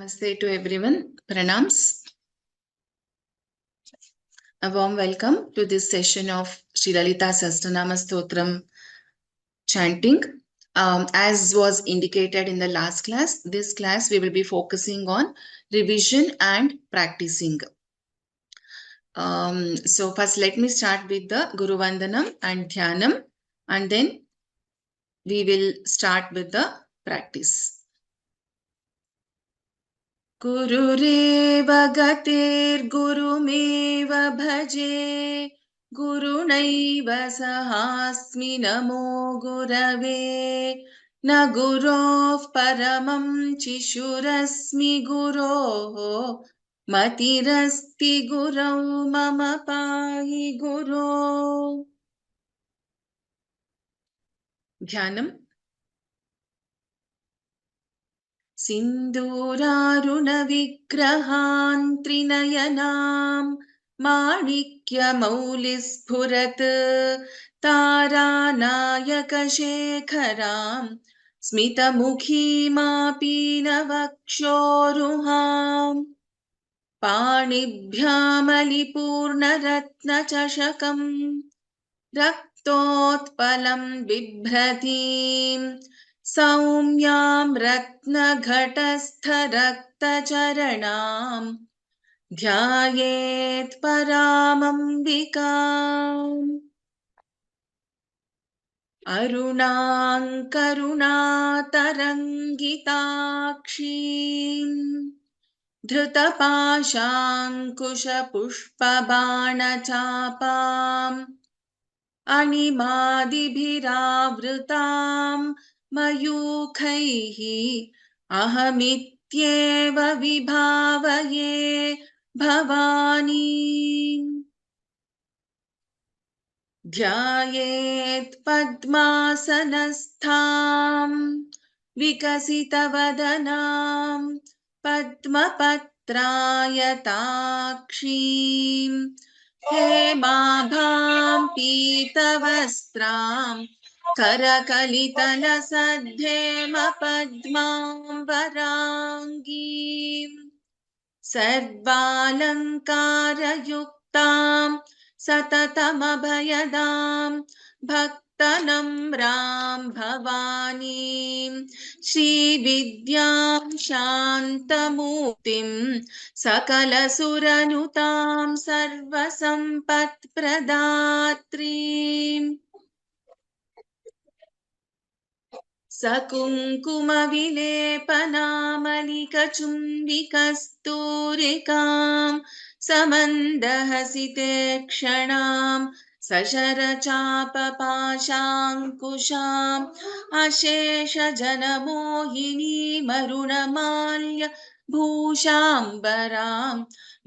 Namaste to everyone. Pranams. A warm welcome to this session of Sri Lalita Sahasranama Stotram chanting. As was indicated in the last class, this class we will be focusing on revision and practicing. So first let me start with the Guru Vandanam and Dhyanam, and then we will start with the practice. गुरुरेव गतिर्गुरुमेव भजे गुरुणैव सहास्मि नमो गुरवे न गुरोः परमं चिशुरस्मि गुरोः मतिरस्ति गुरौ मम पाहि गुरो। ध्यानम्। सिन्दूरारुणविग्रहान् त्रिनयनां माणिक्यमौलिस्फुरत् तारानायकशेखरां स्मितमुखीमापीनवक्षोरुहाम् पाणिभ्यामलिपूर्णरत्नचषकं रक्तोत्पलं बिभ्रतीम् सौम्यां रत्नघटस्थरक्तचरणां ध्यायेत् परामम्बिकाम्। अरुणां करुणातरङ्गिताक्षीं धृतपाशाङ्कुशपुष्पबाणचापाम् अणिमादिभिरावृतां मयूखैः अहमित्येव विभावये भवानीम्। ध्यायेत् पद्मासनस्थां विकसितवदनां पद्मपत्रायताक्षीं हेमाभां पीतवस्त्रां करकलितलसद्धेमपद्माम्बराङ्गीं सर्वालङ्कारयुक्तां सततमभयदां भक्तनम्रां भवानीं श्रीविद्यां शान्तमूर्तिं सकलसुरनुतां सर्वसम्पत्प्रदात्रीम् सकुङ्कुमविलेपनामलिकचुम्बिकस्तूरिकां समन्दहसिते सशरचापपाशाङ्कुशाम् अशेषजनमोहिनीमरुणमाल्य भूषाम्बरां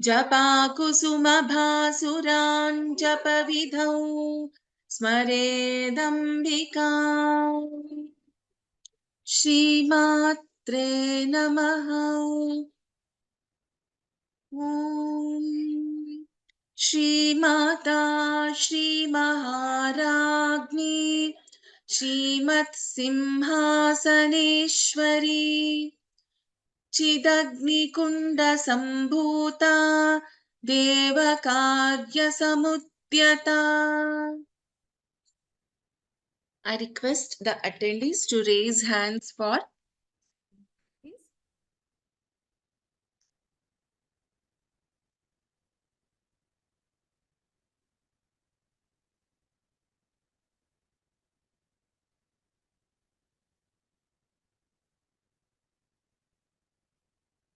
जपाकुसुमभासुरां जपविधौ स्मरेदम्बिकाम्। श्रीमात्रे नमः। ॐ श्रीमाता श्रीमहाराज्ञी श्रीमत्सिंहासनेश्वरी चिदग्निकुण्डसम्भूता देवकार्यसमुद्यता। I request the attendees to raise hands for.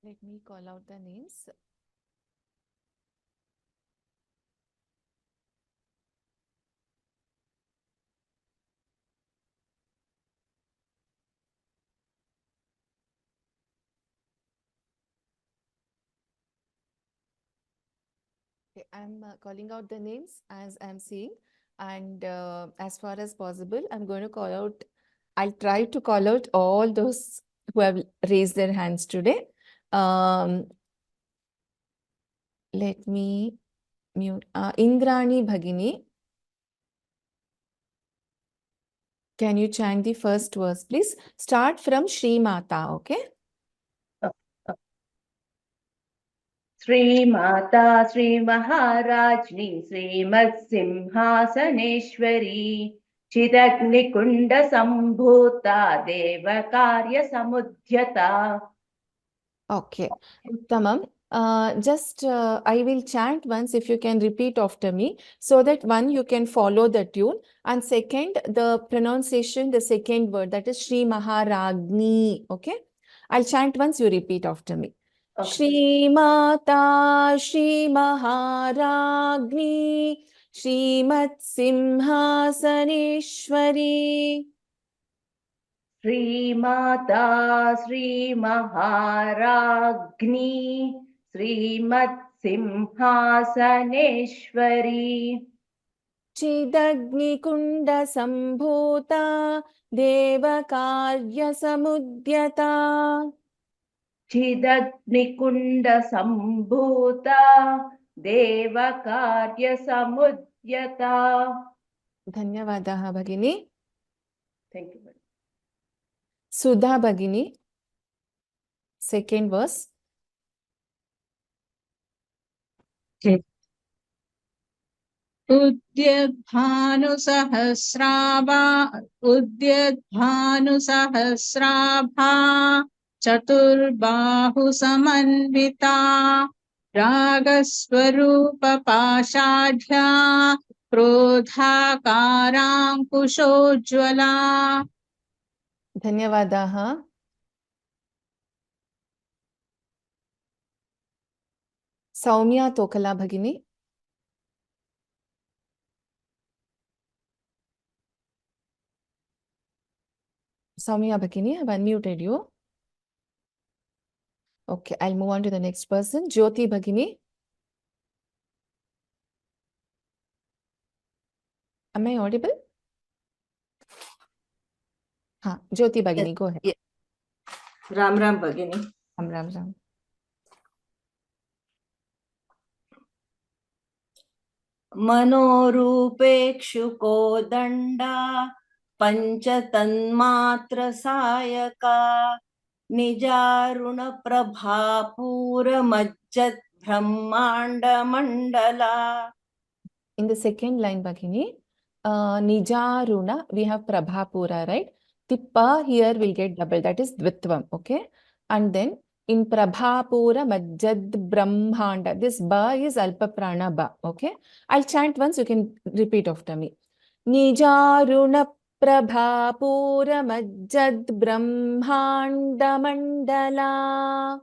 Let me call out the names. Okay, I'm calling out the names as I'm seeing, and as far as possible, I'm going to call out. I'll try to call out all those who have raised their hands today. Let me mute. Indrani Bhagini. Can you chant the first verse, please? Start from Shri Mata, okay? श्रीमाता श्रीमहाराज्ञी श्रीमत्सिंहासनेश्वरी चिदग्निकुण्डसम्भूता देवकार्यसमुद्यता. Okay, Uttamam. Just I will chant once if you can repeat after me so that one you can follow the tune and second the pronunciation, the second word that is Shri Maharagni. Okay, I'll chant once, you repeat after me. Okay. Shri Mata Shri Maharagni Shrimat Simhasaneshwari. श्रीमाता श्रीमहाराज्ञी श्रीमत्सिंहासनेश्वरी चिदग्निकुण्डसम्भूता देवकार्यसमुद्यता. चिदग्निकुण्डसम्भूता देवकार्यसमुद्यता. धन्यवादः भगिनी. Thank you. Sudha भगिनी, second verse. उद्यद्भानुसहस्राभा चतुर्बाहु समन्विता रागस्वरूपपाषाढ्या क्रोधाकाराङ्कुशोज्ज्वला. धन्यवादः. सौम्या तोकला भगिनी. Soumya Bhagini, I've unmuted you. Okay, I'll move on to the next person. Jyoti Bhagini. Am I audible? Haan, Jyoti Bhagini, go ahead. Yes. Ram Ram Bhagini. Ram. मनोरूपेक्षुको दण्डा पञ्चतन्मात्रसायका निजारुणप्रभापूरमज्जद्ब्रह्माण्डमण्डला. In the second line, Bhagini, Nijaruna, we have Prabhapura, right? Tippa here will get double, that is Dvitvam, okay? And then in Prabhapura Majjad Brahmanda, this Ba is Alpa Prana Ba, okay? I'll chant once, you can repeat after me. Nijaruna Prabhapura Majjad Brahmanda Mandala.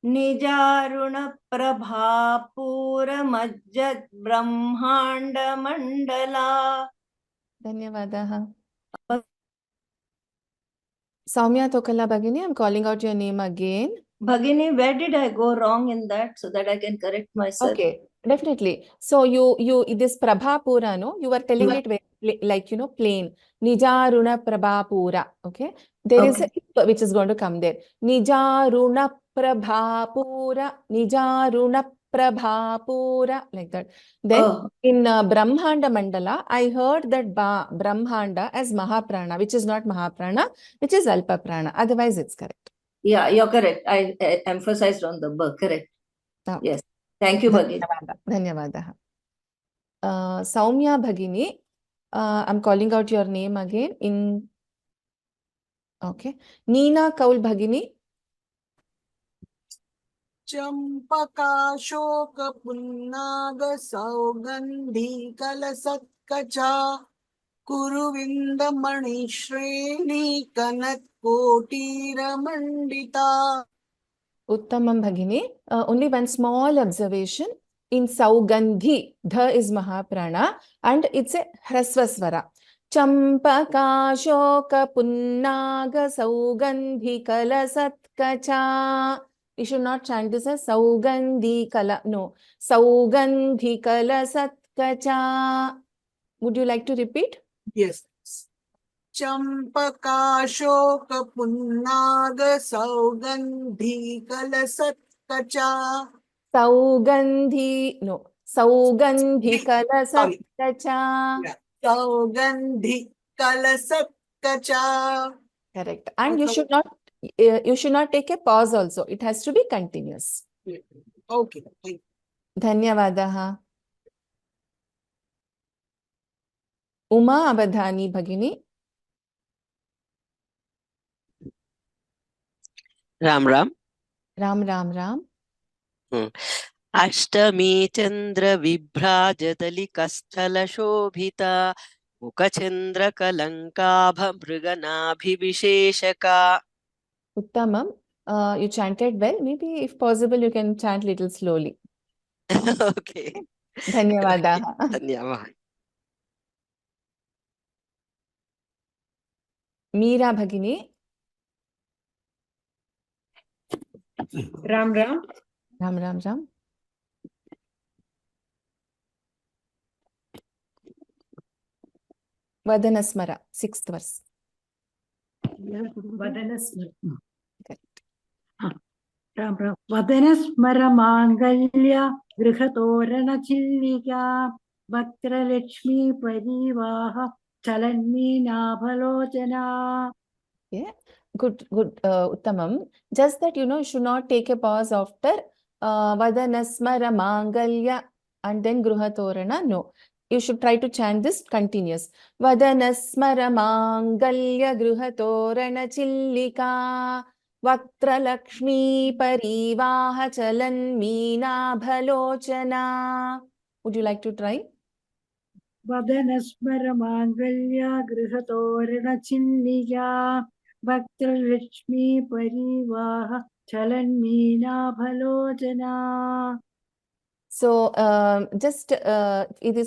निजारुणप्रभापूरमज्जद्ब्रह्माण्डमण्डला. धन्यवादः. Soumya Tokala Bhagini, I'm calling out your name again. Bhagini, where did I go wrong in that so that I can correct myself? Okay, definitely. So you this Prabhapura, no, you were telling it very, like, plain. Nijaruna Prabhapura, okay? There is a ip which is going to come there. Nijaruna Prabhapura, Nijaruna Prabhapura, like that. Then in Brahmanda Mandala, I heard that Brahmanda as Mahaprana, which is not Mahaprana, which is Alpa Prana. Otherwise, it's correct. Yeah, you're correct. I emphasized on the B, correct. Okay. Yes. Thank you, Bhagini. Dhanyavadaha. Soumya Bhagini, I'm calling out your name again in. Okay. Neena Kaul Bhagini. चंपकाशोक पुन्नाग सौगंधी कलसत्कचा कुरुविंद मणिश्रेणी Kanak कोटीरमंडिता. Uttamam Bhagini. Only one small observation. In Saugandhi, Dha is Mahaprana and it's a Hrasvasvara. Champaka Shoka Punnaga Saugandhi Kala Satkacha. You should not chant this as Saugandhi Kala. No. Saugandhi Kala Satkacha. Would you like to repeat? Yes. चंपकाशोक पुन्नाग सौगंधी कलसत्कचा. Saugandhi. No. Saugandhi Kala Satkacha. सौगंधी कलसत्कचा. Correct. And you should not take a pause also. It has to be continuous. Okay. Thank you. धन्यवादः. उमा अवधानी भगिनी. राम राम. राम राम राम. अष्टमी चंद्र विभ्राजतलिकस्थल Sobhita मुखचंद्र कलंकाभ मृगनाभिविशेषका. Uttamam. You chanted well. Maybe if possible, you can chant little slowly. Okay. धन्यवादः. धन्यवाद. मीरा भगिनी. Ram Ram. Ram Ram Ram. वदनस्मर 6th verse. Ram Ram. Vadanasmara Mangalya Grihattorana Chillika Bhaktra Lakshmi Parivaha Chalanmina Bhalojana. Yeah, good, Uttamam. Just that, you should not take a pause after Vadanasmara Mangalya and then Gruhatorana. No, you should try to chant this continuous. Vadanasmara Mangalya Gruhatorana Chillika Vaktra Lakshmi Parivaha Chalan Meena Bhalochana. Would you like to try? Vadanasmara Mangalya Grihattorana Chillika Bhaktra Lakshmi Parivaha Chalanmina Bhalojana. So, this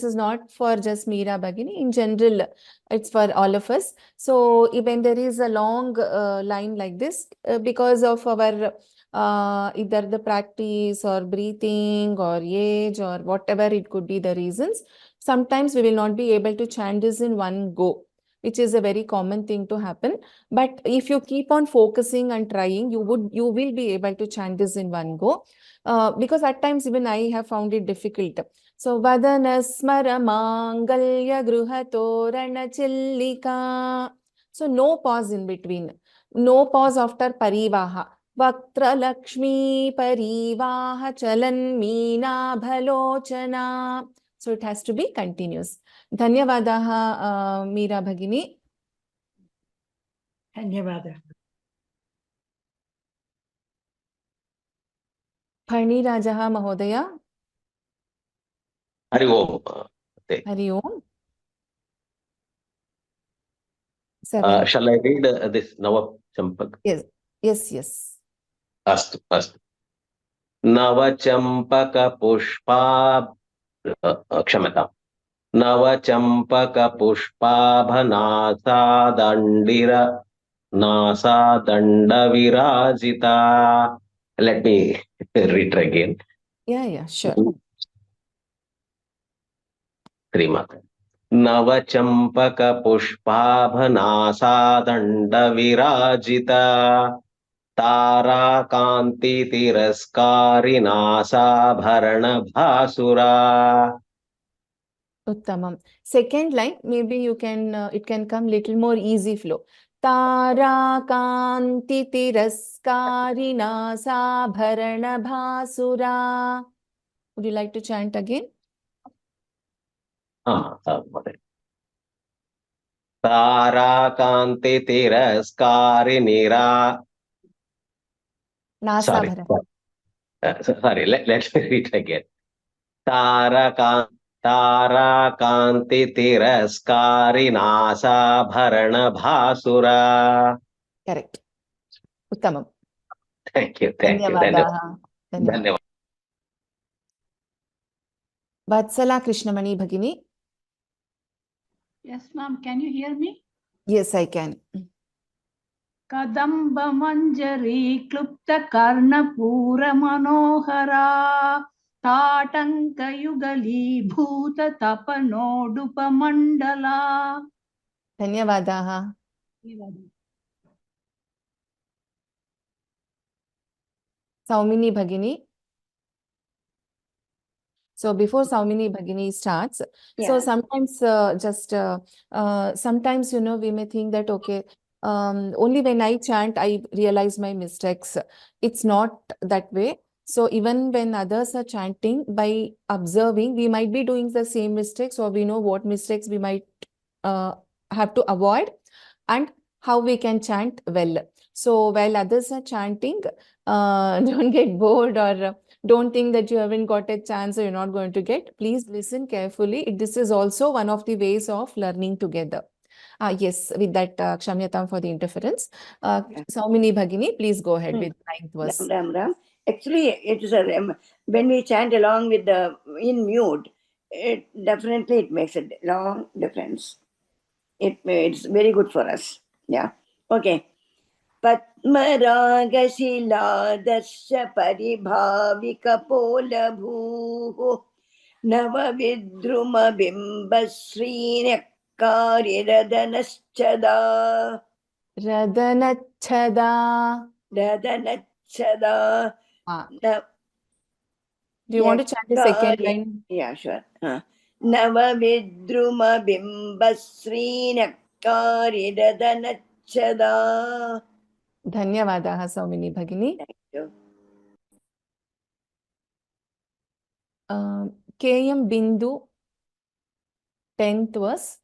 is not for just Meera Bhagini. In general, it's for all of us. So, when there is a long line like this, because of our either the practice or breathing or age or whatever it could be the reasons, sometimes we will not be able to chant this in one go, which is a very common thing to happen. But if you keep on focusing and trying, you will be able to chant this in one go. Because at times even I have found it difficult. So, Vadanasmara Mangalya Gruhatorana Chillika. So, no pause in between. No pause after Parivaha. Vaktra Lakshmi Parivaha Chalan Meena Bhalochana. So, it has to be continuous. Dhanyavadaha, Meera Bhagini. Dhanyavada. Pharnirajaha Mahodaya. Hari Om. Hari Om. 7. Shall I read this Nava Champak? Yes. Astu. Nava Champaka Pushpa Kshamata. Nava Champaka Pushpa Bhanasa Dandira Nasa Danda Virajita. Let me read again. Yeah, sure. Trimata. Nava Champaka Pushpabhanasa Danda Virajita Tara Kanti Tiraskari Nasa Bharana Bhasura. Uttamam. Second line, maybe you can, it can come little more easy flow. Tara Kanti Tiraskarina Sabharana Bhasura. Would you like to chant again? Tara Kanti Tiraskari Nira. Sorry, let me read again. Tara Kanti Tiraskari Nasa Bharana Bhasura. Correct. Uttamam. Thank you. Dhanyavadaha. Dhanyavad. Vatsala Krishnamani Bhagini. Yes, ma'am. Can you hear me? Yes, I can. Kadamba Manjari Klupta Karnapura Manohara Tatanka Yugali Bhuta Tapanodupa Mandala. Dhanyavadaha. Saumini Bhagini. So before Saumini Bhagini starts, so sometimes sometimes, we may think that, okay, only when I chant, I realize my mistakes. It's not that way. So even when others are chanting, by observing, we might be doing the same mistakes, or we know what mistakes we might have to avoid and how we can chant well. So while others are chanting, don't get bored, or don't think that you haven't got a chance or you're not going to get. Please listen carefully. This is also one of the ways of learning together. Yes, with that, Kshamyatam for the interference. Yeah. Saumini Bhagini, please go ahead Hmm. with ninth verse. Ram. Actually, it is when we chant along with the in mute, it definitely it makes a long difference. It's very good for us. Yeah. Okay. पद्मरागशिलादर्श परिभाविकपोलभूः नवविद्रुमबिम्बश्रीनकारिरदनश्चदा Radanachada. रदनच्छदा Do you want to chant the second line? Yeah, sure. नवविद्रुमबिम्बश्रीनकारिरदनच्छदा. Dhanyavadaha, Saumini Bhagini. Thank you. KM Bindu, 10th verse.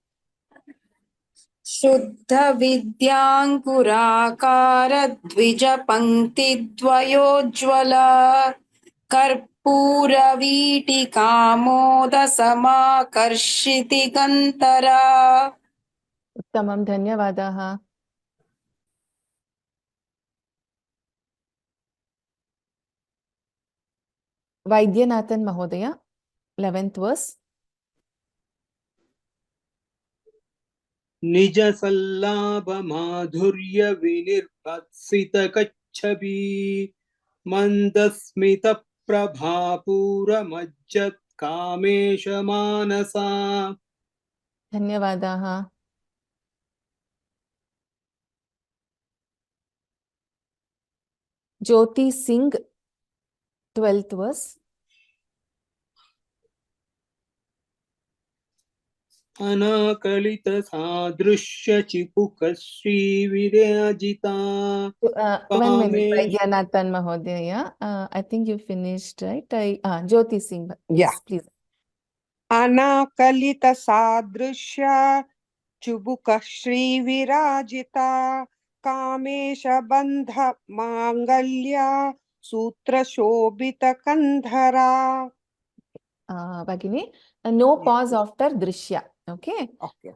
शुद्धविद्याङ्कुराकार द्विजपङ्क्तिद्वयोज्ज्वला कर्पूरवीटिकामोदसमाकर्षितिगन्धरा Uttamam, Dhanyavadaha. Vaidyanathan Mahodaya, 11th verse. निज सल्लाभ माधुर्य विनिर्भत्सित कच्छपि मंदस्मित प्रभापूर मज्जत कामेश मानसा. Dhanyavadaha. Jyoti Singh, 12th verse. अनाकलित सादृश्य चिपुक Shri विराजिता One minute, Kamesh. Vaidyanathan Mahodaya. I think you finished, right? Jyoti Singh. Yeah. Yes, please. अनाकलित सादृश्य चुबुक श्री विराजिता कामेश बंध मांगल्य सूत्र शोभित कंधरा. Bhagini, no pause after Drishya. Okay. Okay.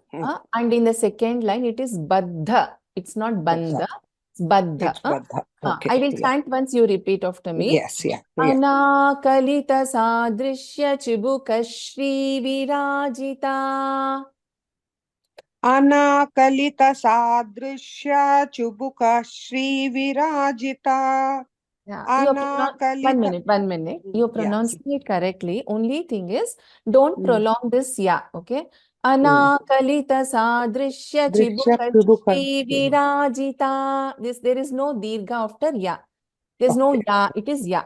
And in the second line, it is Baddha. It's not Bandha. It's Baddha. It's Baddha. Okay. I will Yeah. chant once you repeat after me. Yes. Yeah. Yeah. Anakalita sadrishya chibuka shri virajita. अनाकलित सादृश्य चुबुक Shri विराजिता. Yeah, one minute. You're pronouncing it correctly. Only thing is, don't prolong this ya, okay? Anakalita sadrishya chibuka shri virajita. There is no dirgha after ya. There's no ya, it is ya.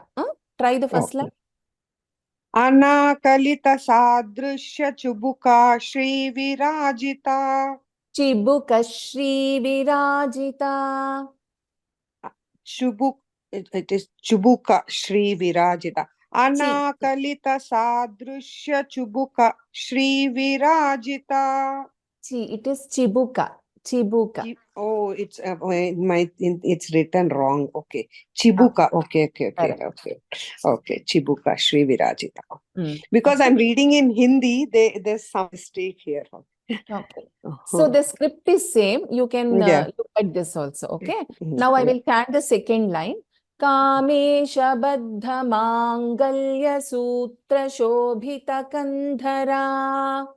Try the first line. अनाकलित सादृश्य चुबुका Shri विराजिता. Chibuka shri virajita. चुबुक it is चुबुका Shri विराजिता. अनाकलित सादृश्य चुबुका Shri विराजिता. It is chibuka. Chibuka. Oh, it's it's written wrong. Okay, Chibuka. Okay. Chibuka Shri Virajita. Because I'm reading in Hindi, there's some mistake here. Okay. So the script is same. You can look at this also. Okay. Now I will chant the second line. Kamesha Baddha Mangalya Sutra Shobhita Kandhara.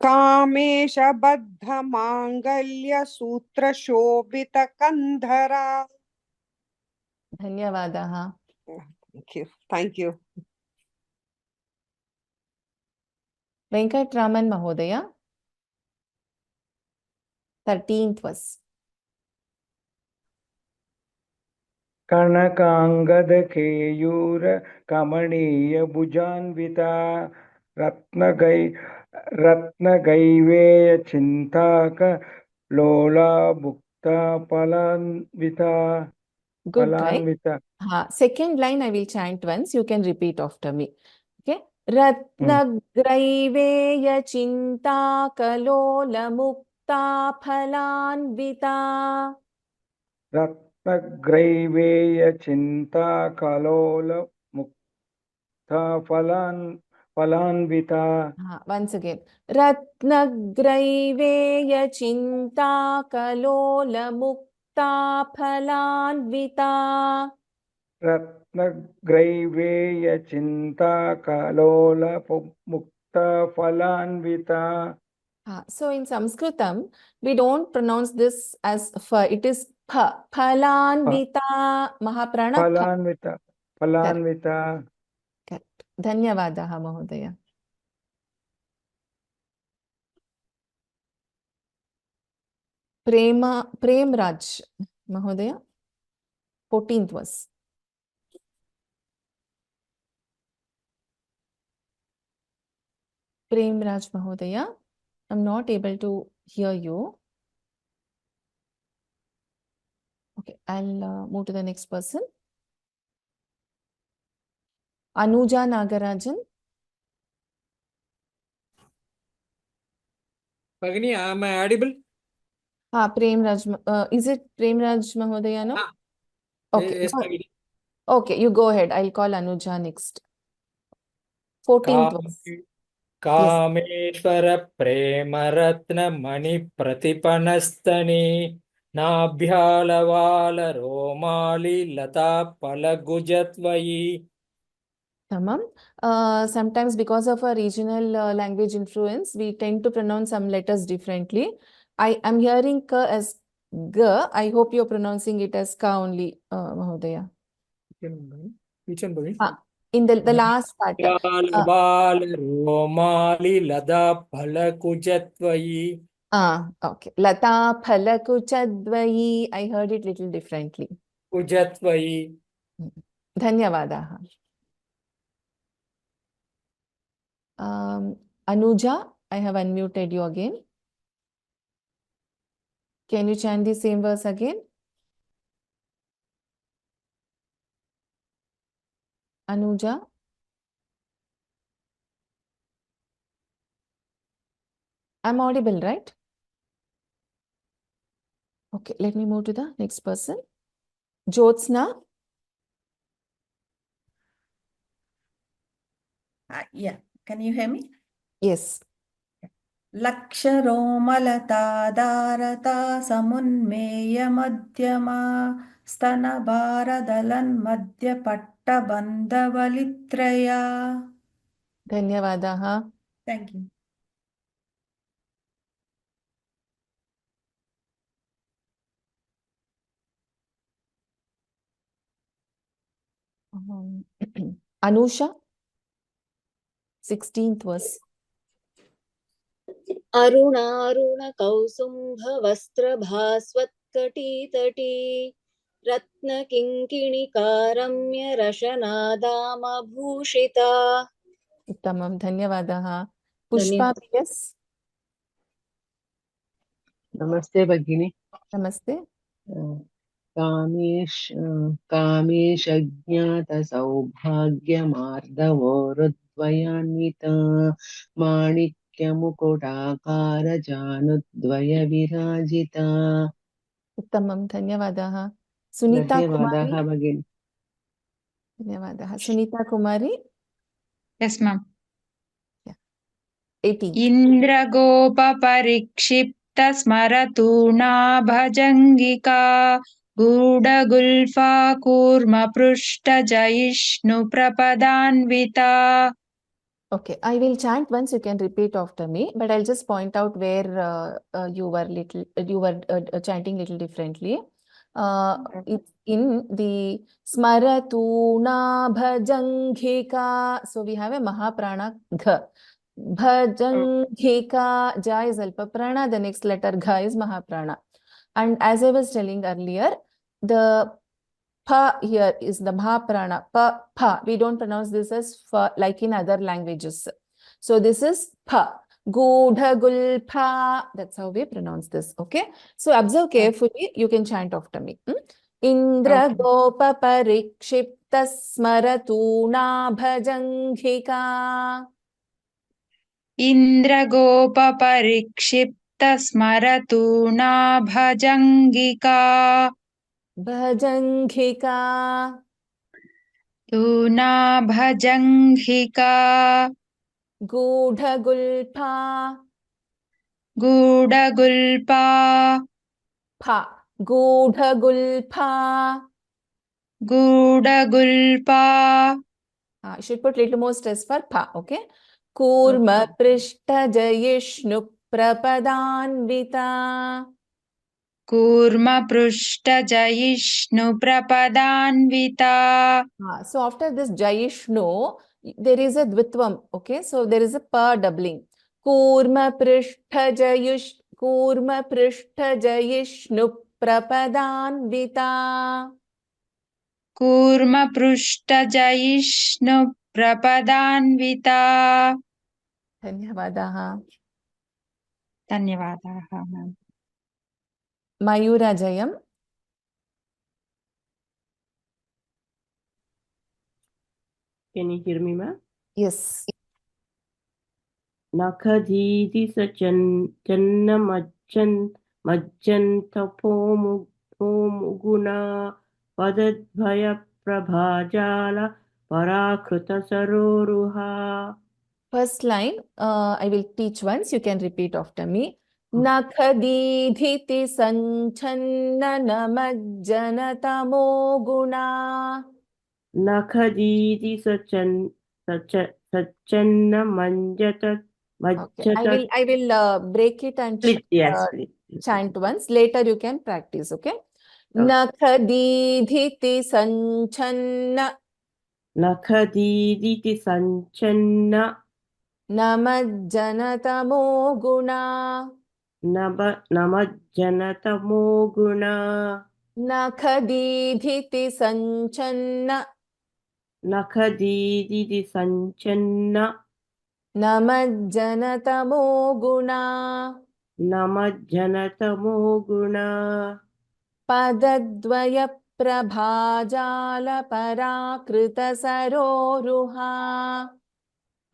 Kamesh बद्ध मांगल्य सूत्र शोभित कंधरा. Dhanyavadaha. Thank you. Venkatraman Mahodaya, 13th verse. कनकांगद Keyur कमनीय भुजान्विता रत्नगैवेय चिंताक लोला भुक्ता फलान्विता. Good try. Phalanvita. Second line I will chant once. You can repeat after me. Okay. Ratnagraiveya chinta kalola mukta phalanvita. Ratnagraiveya chinta kalola mukta phalanvita. Once again. Ratnagraiveya chinta kalola mukta phalanvita. Ratnagraiveya chinta kalola mukta phalanvita. So in Sanskritam, we don't pronounce this as fa. It is pha. Phalanvita. Mahaprana pha. Phalanvita. Phalanvita. Correct. Dhanyavadaha, Mahodaya. Prem Raj, Mahodaya. 14th verse. Prem Raj, Mahodaya. I'm not able to hear you. Okay, I'll move to the next person. Anuja Nagarajan. Bhagini, am I audible? Prem Raj. Is it Prem Raj, Mahodaya? No? Okay. Yes, Bhagini. Okay, you go ahead. I'll call Anuja next. 14th verse. Kameshwar प्रेम रत्न मणि प्रतिपनस्तने नाभ्यालवाल रोमाली लता पलगुजत्वयि. Tamam. Sometimes because of a regional language influence, we tend to pronounce some letters differently. I am hearing ka as g. I hope you're pronouncing it as ka only, Mahodaya. Which one, Bhagini? In the last part. Navyalawal romali lata palagujatvai. Okay. Lata phalakuchadvai. I heard it little differently. Kujatvai. Dhanyavadaha. Anuja, I have unmuted you again. Can you chant the same verse again? Anuja. I'm audible, right? Okay, let me move to the next person. Jyotsna. Yeah, can you hear me? Yes. Laksharomalata dharata samunmeya madhyama stana bharadalan madhya patta bandhavalitraya. Dhanyavadaha. Thank you. Anusha. 16th verse. अरुणारुण कौसुम्भ वस्त्र भास्वत्कटीतटी रत्न किङ्किणिकारम्य रशनादामभूषिता. Uttamam. Dhanyavadaha. Pushpa PS. Namaste, Bhagini. Namaste. कामेशज्ञात सौभाग्यमार्दवोरुद्वयान्विता माणिक्यमुकुटाकार जानुद्वय विराजिता. Uttamam. Dhanyavadaha. Sunita धन्यवादाः Kumari. भगिनी. Dhanyavadaha. Sunita Kumari. Yes, ma'am. 18th. Indragopa स्मरतूर्णा भजङ्गिका गूढगुल्फा कूर्म पृष्ठ जयिष्णु प्रपदान्विता. Okay, I will chant once. You can repeat after me, but I'll just point out where you were chanting little differently. It's in the Smaratuna Bhajanghika. So we have a Mahaprana Gha. Bhajanghika. Ja is Alpa Prana. The next letter Gha is Mahaprana. And as I was telling earlier, the Pa here is the Mahaprana. Pa, pa. We don't pronounce this as fa like in other languages. So this is pa. Godhagulpa. That's how we pronounce this. Okay. So observe carefully. You can chant after me. इन्द्रगोपपरिक्षिप्तस्मरतूणाभजङ्घिका इन्द्रगोपपरिक्षिप्तस्मरतूणाभजङ्गिका भजङ्घिका तूणाभजङ्घिका गूढगुल्फा गूढगुल्पा फा गूढगुल्फा गूढगुल्पा I should put little more stress for pha, okay? Kurma prishta jayishnu prapadanvita. कूर्मपृष्ठजयिष्णुप्रपदान्विता So after this jayishnu, there is a dvitvam, okay? So there is a pa doubling. Kurma prishta jayishnu prapadanvita. कूर्मपृष्ठजयिष्णुप्रपदान्विता धन्यवादाः. धन्यवादाः ma'am. मयूरजयम्. Can you hear me, ma'am? Yes. Nakadidi channa majjan tapomuguna padadbhaya prabhajala parakruta saroruha. First line, I will teach once. You can repeat after me. Nakhadidhiti sanchanna namajjanatamo guna. Nakhadidi sachanna manjata. Okay. I will break it and chant once. Later you can practice. Okay. Nakhadidhiti sanchanna. Nakhadiditi sanchanna. Namajjanatamo guna. Namajjanatamo guna. Nakhadidhiti sanchanna. Nakhadiditi sanchanna. Namajjanatamo guna. Namajjanatamo guna. Padadvaya prabhajala parakrita saroruha.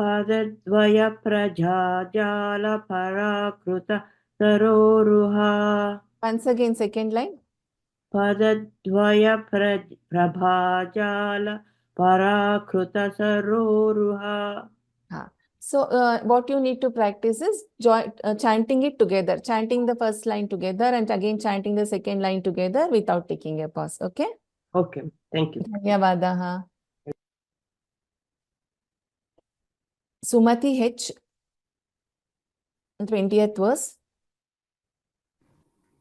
Padadvaya prajajala parakruta saroruha. Once again, second line. Padadvaya prabhajala parakruta saroruha. So what you need to practice is chanting it together, chanting the first line together and again chanting the second line together without taking a pause. Okay? Okay, thank you. Dhanyavadaha. Sumati H, 20th verse.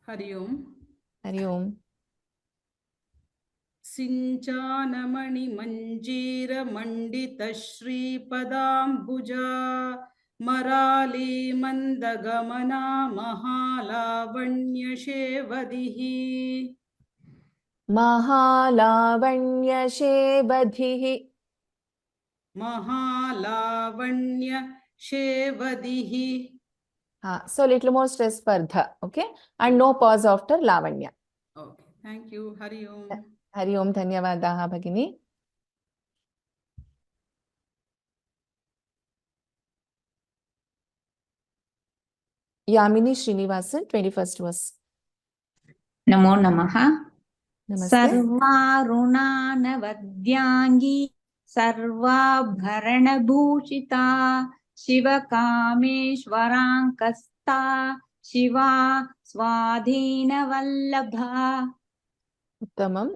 Hari Om. Hari Om. सिञ्चानमणि मञ्जीर मण्डित श्रीपदाम्बुजा मराली मन्दगमना महालावण्यशेवदिः महालावण्यशेवधिः महालावण्यशेवदिः. So little more stress for dha, okay? And no pause after lavanya. Okay, thank you. Hari Om. Hari Om, dhanyavadaha bhagini. Yamini Srinivasan, 21st verse. Namo Namaha. Namaste. Sarvarunanavadyangi sarvabharanabhushita Shivakameshwarankasta Shiva Swadhina Vallabha. Uttamam.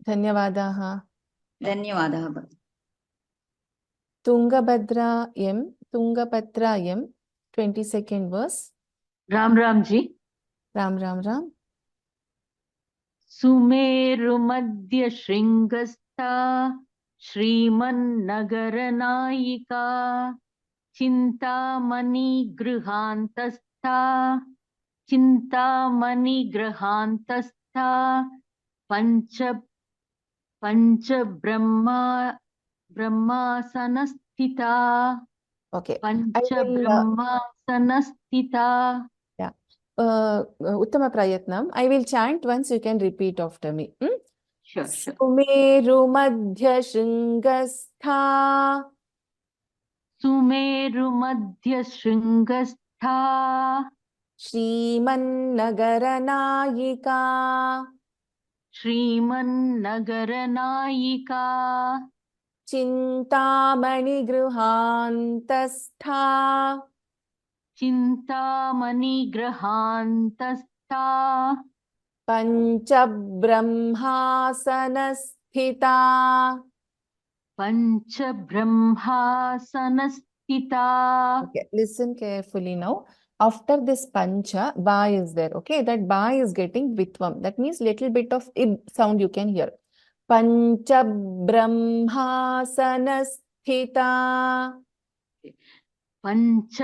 Dhanyavadaha. Dhanyavadaha. Tungabhadra M, 22nd verse. Ram Ram ji. Ram Ram Ram. Sumeru Madhya Shringastha Shriman Nagaranayika Chintamani Grihantastha Chintamani Grihantastha Pancha Brahmasanasthita. Okay. Pancha Brahmasanasthita. Yeah. Uttama Prayatnam. I will chant once, you can repeat after me. Sure, sure. Sumeru Madhya Shringastha Sumeru मध्य शृंगस्था Srimannagaranaayika श्रीमन्नगर नायिका Chintamani Gruhantastha Chintamani ग्रहांतस्था Panchabrahmasanasthita. पंच ब्रह्मासनस्थिता. Okay, listen carefully now. After this pancha, ba is there. Okay, that ba is getting vitvam. That means little bit of ib sound you can hear. Pancha brahmasanasthita. पंच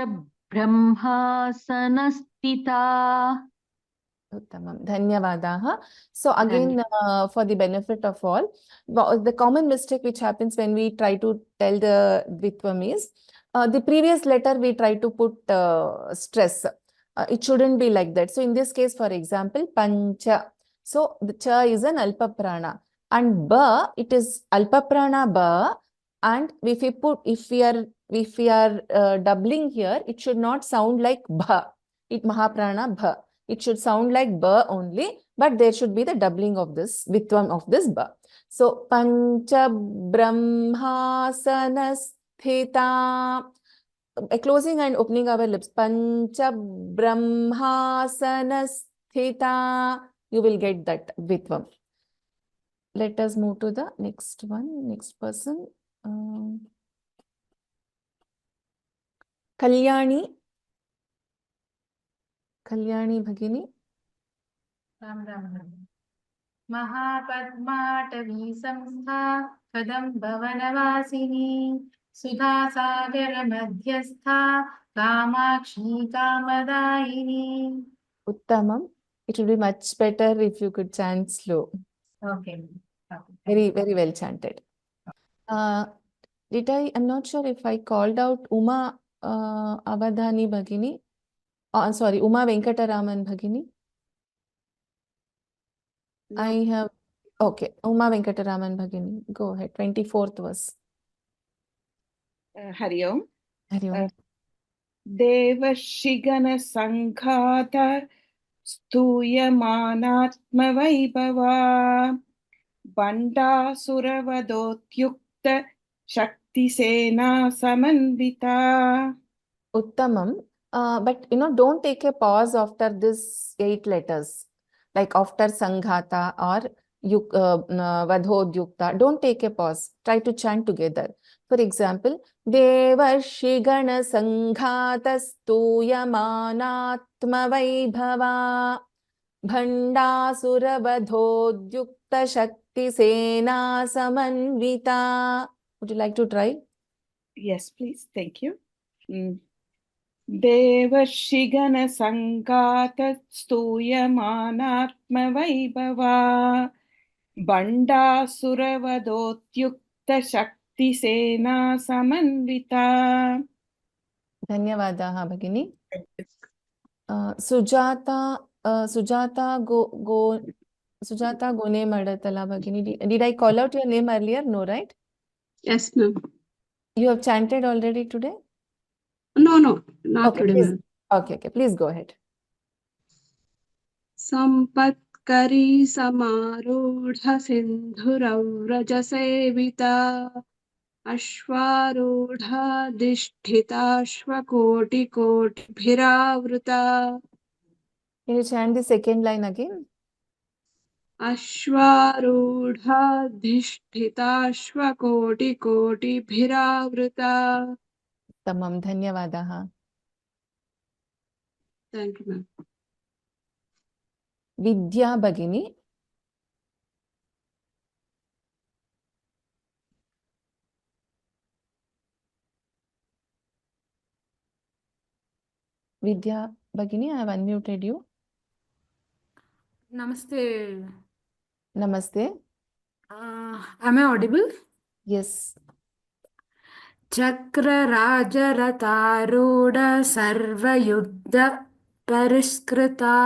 ब्रह्मासनस्थिता. Uttamam. Dhanyavadaha. So again, for the benefit of all, the common mistake which happens when we try to tell the Dvitvam is, the previous letter we try to put stress. It shouldn't be like that. So in this case, for example, Pancha. So the cha is an Alpa Prana. And ba, it is Alpa Prana ba. And if we are doubling here, it should not sound like bha. It Mahaprana bha. It should sound like ba only, but there should be the doubling of this, vitvam of this ba. So, Pancha Brahmasanasthita. Closing and opening our lips. Pancha Brahmasanasthita. You will get that vitvam. Let us move to the next one, next person. Kalyani. Kalyani Bhagini. Ram Ram. Mahapadmatavi samstha kadam bhavanavasini sudha sagara madhyastha kamakshi kamadayini. Uttamam. It will be much better if you could chant slow. Okay. Very, very well chanted. I'm not sure if I called out Uma Avadhani Bhagini. Sorry, Uma Venkataraman Bhagini. No. I have, okay, Uma Venkataraman Bhagini. Go ahead, 24th verse. Hari Om. Hari Om. Devashigana Sanghata Stuyamanaatma Vaibhava Bandasuravadothyukta Shakti Sena Samanvita. Uttamam. But don't take a pause after this 8 letters. Like after Sanghata or Vadhodyukta. Don't take a pause. Try to chant together. For example, Devashigana Sanghata Stuyamanaatma Vaibhava Bhandasuravadhodyukta Shakti Sena Samanvita. Would you like to try? Yes, please. Thank you. Devashigana Sanghata Stuyamanaatma Vaibhava Bandasuravadothyukta Shakti Sena Samanvita. Dhanyavadaha Bhagini. Sujata Gone Madatala Bhagini. Did I call out your name earlier? No, right? Yes, ma'am. You have chanted already today? No, not Okay, today, please. ma'am. Okay, please go ahead. Sampatkari Samarudha Sindhuravraj Sevita Ashwarudha Disthita Shvakoti Koti Bhiravruta. Can you chant the second line again? Ashwarudha Disthita Shvakoti Koti Bhiravruta. Tamam, Dhanyavadaha. Thank you, ma'am. Vidya Bhagini. Vidya Bhagini, I have unmuted you. Namaste. Namaste. Am I audible? Yes. Chakra Raja Ratarudha Sarva Yuddha परिष्कृता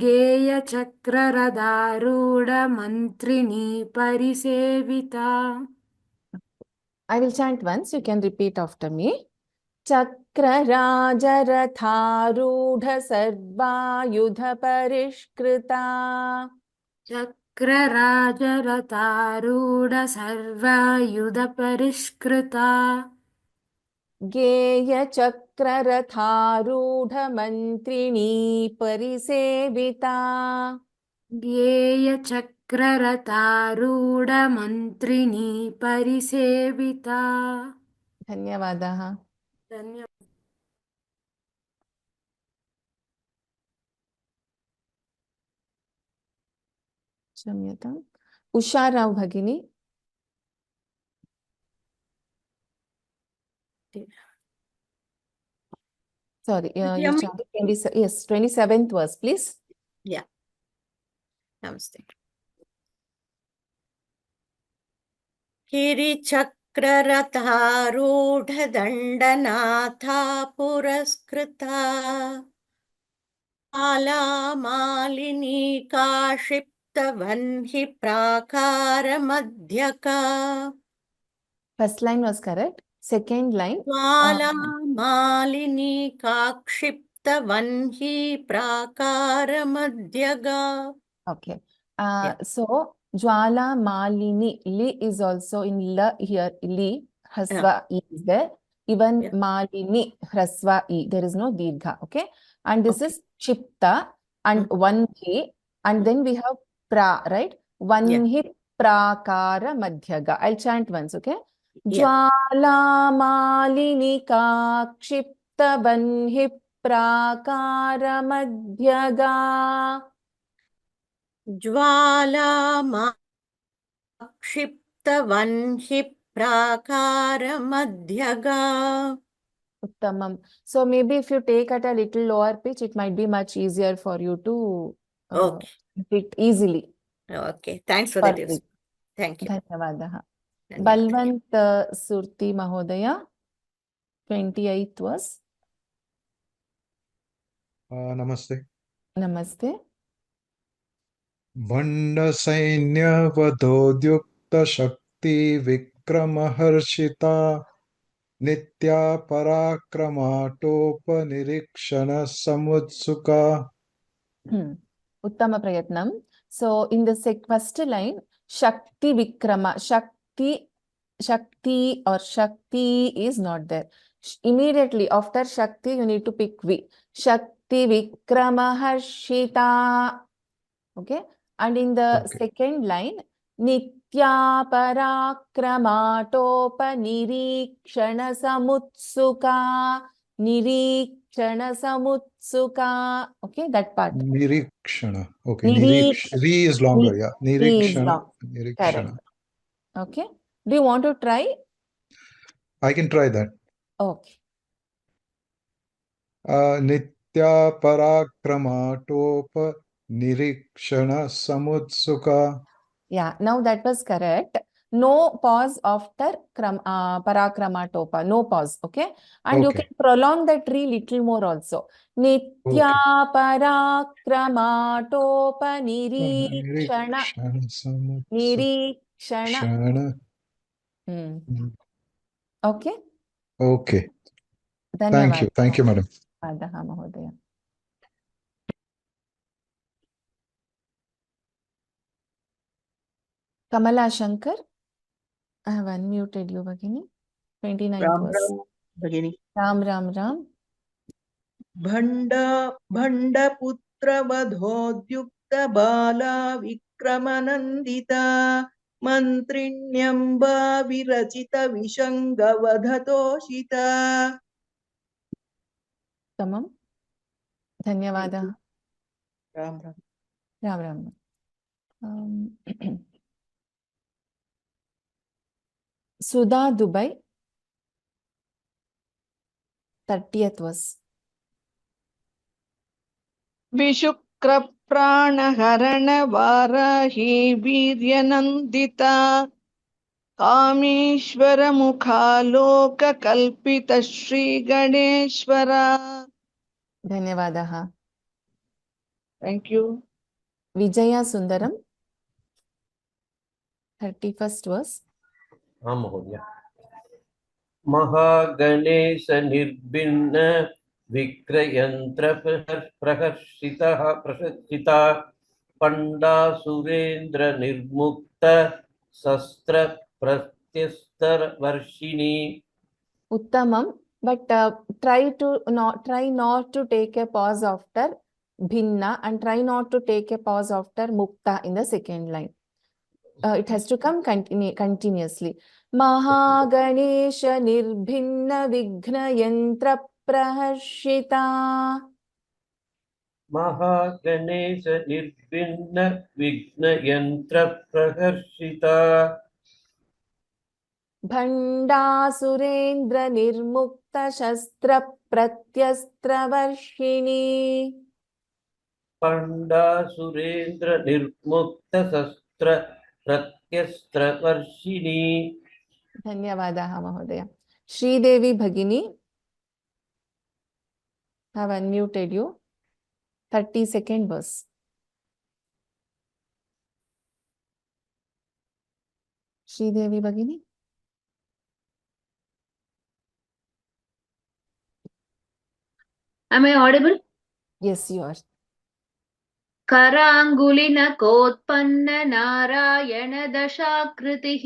गेयचक्ररथारूढमन्त्रिणी परिसेविता. I will chant once. You can repeat after me. Chakrarajaratharudha sarvayudha parishkrita. चक्रराजरथारूढ सर्वायुधपरिष्कृता. गेयचक्ररथारूढमन्त्रिणी परिसेविता. गेयचक्ररथारूढमन्त्रिणी परिसेविता. धन्यवादः. धन्यवादः. क्षम्यताम्. उषा राव भगिनी. Sorry, you chanted 27th verse, please. Yeah. Namaste. गिरिचक्ररथारूढदण्डनाथा पुरस्कृता मालिनी काक्षिप्तवह्नि प्राकारमध्यका. First line was correct. Second line. Malini काक्षिप्तवह्नि प्राकारमध्यगा. Okay. So Jwala Malini, Li is also in La here. Li, Hasva E is there. Even Malini, Hrasva E. There is no Dirgha. Okay. And this is Chipta and one He. And then we have Pra, right? One He Prakara Madhyaga. I'll chant once, okay? Jwala Malini Kakshipta Banhi Prakara Madhyaga. Jwala Makshiptavanhi Prakaramadhyaga. Uttamam. So maybe if you take at a little lower pitch, it might be much easier for you to repeat easily. Okay, thanks for that. Thank you. Dhanyavadaha. Balwant Surti Mahodaya, 28th verse. Namaste. Namaste. Bhanda Sainya Vadodyukta Shakti Vikramaharshita Nitya Parakrama Nirikshana Samutsuka. Uttama Prayatnam. So in the first line, Shakti Vikrama, Shakti or Shakti is not there. Immediately after Shakti, you need to pick V. Shakti Vikramaharshita. Okay. And in the second line, Nitya Parakrama Nirikshana Samutsuka. Nirikshana Samutsuka. Okay, that part. Nirikshana. Okay. Re is longer. Yeah. Nirikshana. Correct. Okay. Do you want to try? I can try that. Okay. Nitya Parakrama Nirikshana Samutsuka. Yeah, now that was correct. No pause after Parakrama Topa. No pause. Okay. And you can prolong the tree little more also. Nitya Parakrama Topa Nirikshana. Nirikshana. Okay. Okay. Thank you. Thank you, madam. Mahodaya. Kamala Shankar, I have unmuted you, Bhagini. 29th verse. Ram. Bhandaputra Bala Vikramanandita Mantrinyamba Virachita Vishangavadhatoshita. Tamam. Dhanyavada. Ram. Sudha Dubai, 30th verse. Vishukra Pranaharana Varahi Viryanandita Kameshwara Mukhaloka Kalpita Shri Ganeshwara. Dhanyavadaha. Thank you. Vijaya Sundaram, 31st verse. आं महोदय महागणेश निर्भिन्न विक्रयन्त्र प्रहर्षितः प्रहर्षिता पंडासुरेन्द्र निर्मुक्त शस्त्र प्रत्यस्त्रवर्षिणी Uttamam, but try not to take a pause after bhinna and try not to take a pause after mukta in the second line. It has to come continuously. Mahaganesha nirbhinna vighna yantra praharshita. Mahaganesh निर्भिन्न विघ्न यंत्र प्रहर्षिता Bhandasurendra nirmukta shastra pratyastravarshini. पंडासुरेन्द्र निर्मुक्त शस्त्र प्रत्यस्त्रवर्षिणी Dhanyavadaha Mahodaya. Sridevi Bhagini, have unmuted you. 32nd verse. Sridevi Bhagini. Am I audible? Yes, you are. कराङ्गुलिनकोत्पन्न Narayana दशाकृतिः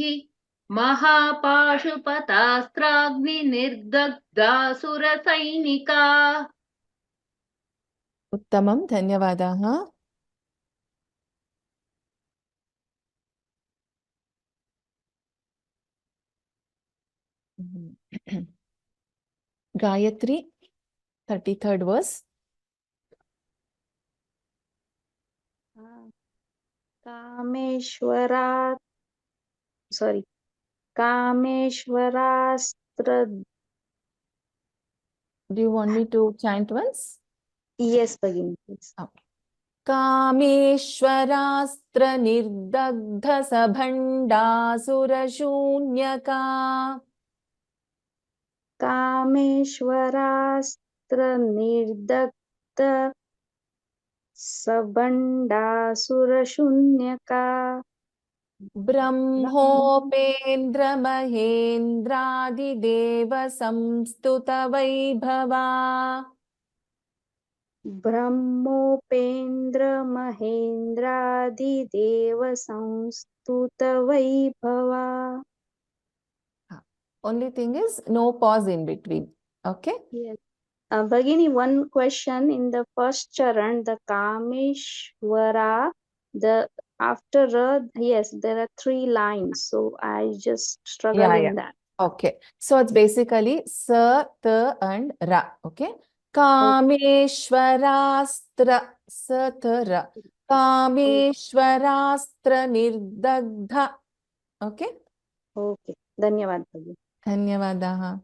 महापाशुपतास्त्राग्निर्दग्धासुरसैनिका Uttamam, Dhanyavadaha. Gayatri, 33rd verse. कामेश्वरा sorry कामेश्वरास्त्र Do you want me to chant once? yes Bhagini please. Okay. Kameshwarastra nirdagdha sabhandasura shunyaka. कामेश्वरास्त्र निर्दग्ध सबंडासुरशून्यका ब्रह्मोपेन्द्र महेन्द्रादिदेव संस्तुत Vaibhava. ब्रह्मोपेन्द्र महेन्द्रादिदेव संस्तुत Vaibhava. Only thing is no pause in between. Okay? Yes. Bhagini, one question in the first charan, the Kameshwara, after yes, there are 3 lines. So I just struggle in that. Okay. So it's basically sa, ta, and ra. Okay. Kameshwarastra, sa, ta, ra. Kameshwarastra nirdagdha. Okay. Okay. Dhanyavad Bhagini. Dhanyavadaha.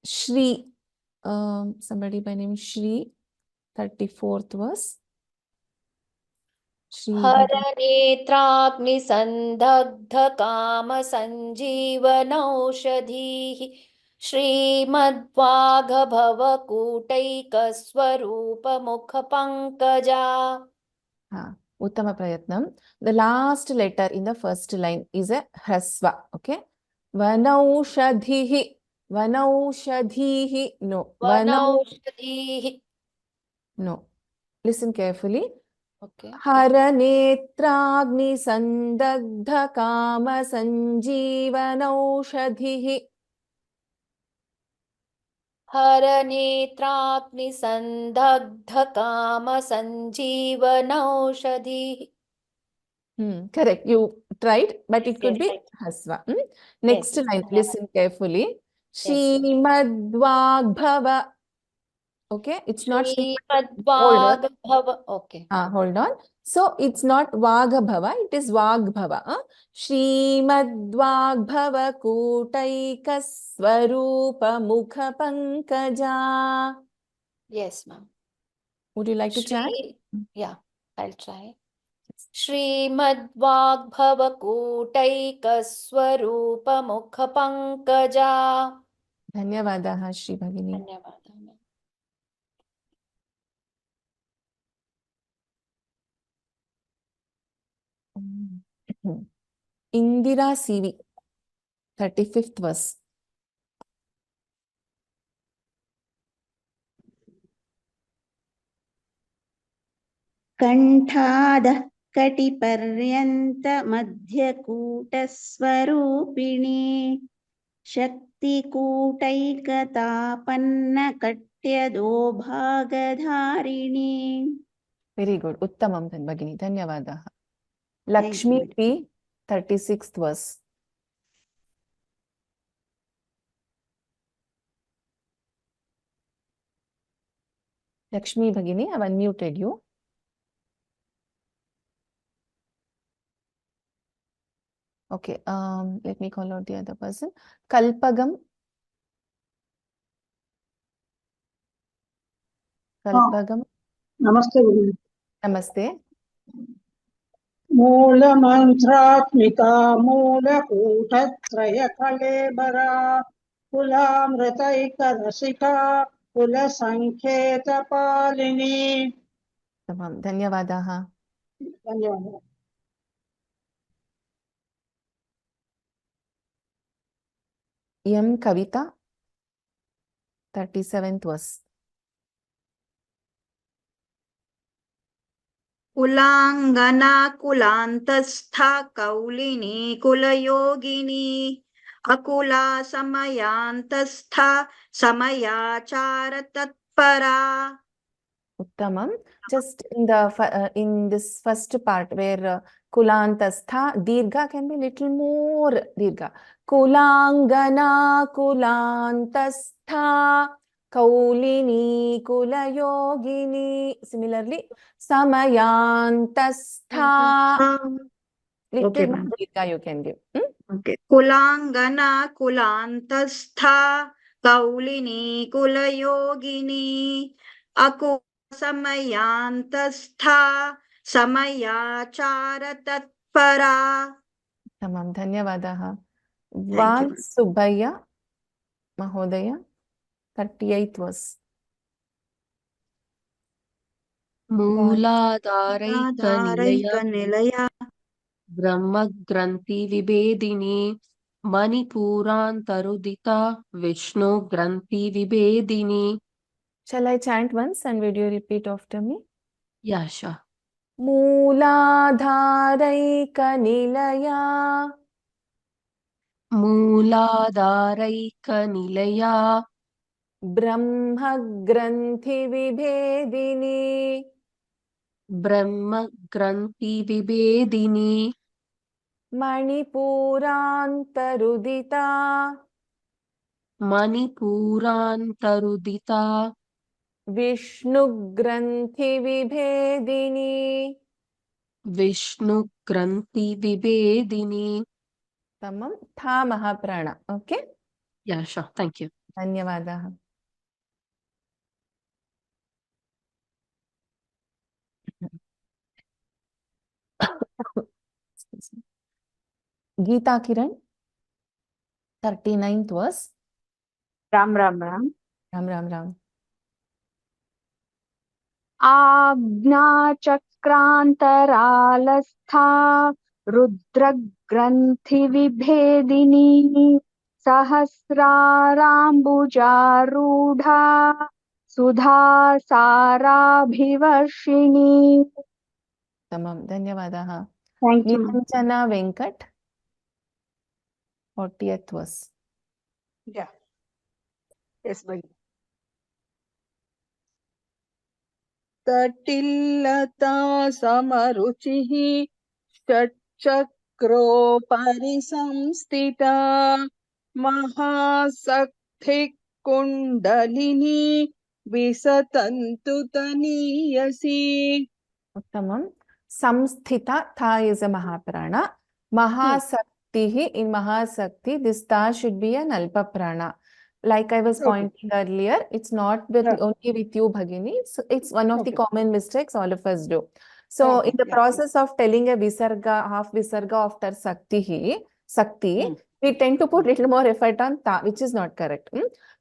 Shri, somebody by name Shri, 34th verse. Shri हरनेत्राग्निसन्दग्ध कामसञ्जीवनौषधीः श्रीमद्वागभवकूटैकस्वरूपमुखपङ्कजा. Uttama Prayatnam. The last letter in the first line is a hrasva. Okay. Vanaushadhihi. Vanaushadhihi. No. वनौषधीः. No. Listen carefully. Okay. Haranetragni sandagdha kama sanjeevanaushadhihi. हरनेत्राग्निसन्दग्ध कामसञ्जीवनौषधीः. Correct. You tried, but it could Yes, be hasva. Next Yes, line. yes. Listen carefully. Yes. Srimad-Vagbhava. Okay. It's not Hold on. श्रीमद्वागभव. Okay. Hold on. So it's not Vagbhava, it is Vagbhava. Srimad-Vagbhava Kutaika Swarupa Mukha Pankaja. Yes, ma'am. Would you like to chant? Yeah, I'll try. श्रीमद्वाग्भवकूटैकस्वरूपमुखपङ्कजा. Dhanyavadaha, Shri Bhagini. धन्यवादः. Indira CV, 35th verse. कण्ठादः कटिपर्यन्तमध्यकूटस्वरूपिणी शक्तिकूटैकतापन्नकट्यदो भागधारिणी. Very good. Uttamam Bhagini. Dhanyavadaha. Lakshmi P, 36th verse. Lakshmi Bhagini, I've unmuted you. Okay, let me call out the other person. Kalpagam. Kalpagam. Namaste. Namaste. मूलमन्त्रात्मिका मूलकूटत्रयकलेबरा कुलामृतैकरसिका कुलसङ्केतपालिनी. Tamam. Dhanyavadaha. धन्यवादः. M. Kavita, 37th verse. कुलाङ्गना कुलान्तस्था कौलिनी कुलयोगिनी Akula समयान्तस्था समयाचार तत्परा. Uttamam. Just in this first part where kulantastha, dirgha can be little more dirgha. Kulangana kulantastha kaulini kulayogini. Similarly, samayantastha. Little Okay, more ma'am. dirgha you can give. Okay. Kulangana kulantastha kaulini kulayogini aku समयान्तस्था समयाचार तत्परा. Tamam. Dhanyavadaha. Thank you. Van Subhaya Mahodaya, 38th verse. मूलाधारैकनिलया ब्रह्मग्रन्थिविभेदिनी मणिपुरान्तरुदिता विष्णुग्रन्थिविभेदिनी. Shall I chant once and would you repeat after me? Yeah, sure. Mooladharaika मूलाधारैकनिलया Brahma Granthi Vibhedini ब्रह्मग्रन्थिविभेदिनी Manipurantarudita मणिपुरान्तरुदिता Vishnu Granthi Vibhedini. विष्णुग्रन्थिविभेदिनी. Tamam. Tha Mahaprana. Okay. Yeah, sure. Thank you. Dhanyavadaha. Excuse me. Geeta Kiran, 39th verse. Ram Ram Ram. Ram Ram Ram. आज्ञाचक्रान्तरालस्था रुद्रग्रन्थिविभेदिनी सहस्राराम्बुजारूढा सुधासाराभिवर्षिणी. Tamam. Dhanyavadaha. Thank you. Niranjana Venkat, 40th verse. Yeah. Yes, bhai. तटिल्लता समरुचिः षट्चक्रोपरि संस्थिता महाशक्तिः kundalini विसतन्तु तनीयसी. Uttamam. Samsthita, tha is a Mahaprana. Mahasaktihi, in Mahasakti, this tha should be an Alpa Prana. Like I was pointing earlier, it's not with only with you, Bhagini. It's one of the common mistakes all of us do. So in the process of telling a Visarga, half Visarga after Sakti, we tend to put little more effort on ta, which is not correct.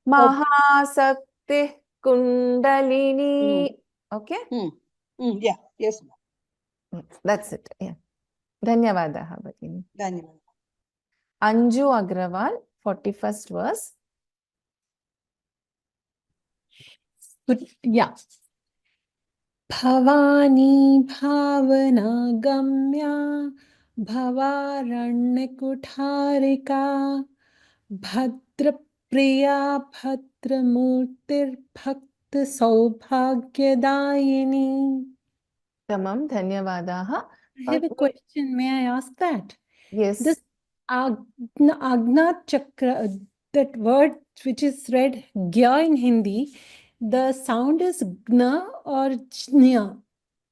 Mahasakti Kundalini. Okay? Yeah, yes. That's it. Yeah. धन्यवादः भगिनी. धन्यवादः. Anju Agrawal, 41st verse. Yeah. Bhavani bhavana gamya bhavaranyakutharika bhadra priya bhadra murtir bhakta saubhagyadayini. Tamam, dhanyavadaha. I have a question. May I ask that? Yes. This Agna Chakra, that word which is read Gya in Hindi, the sound is Gna or Jnya?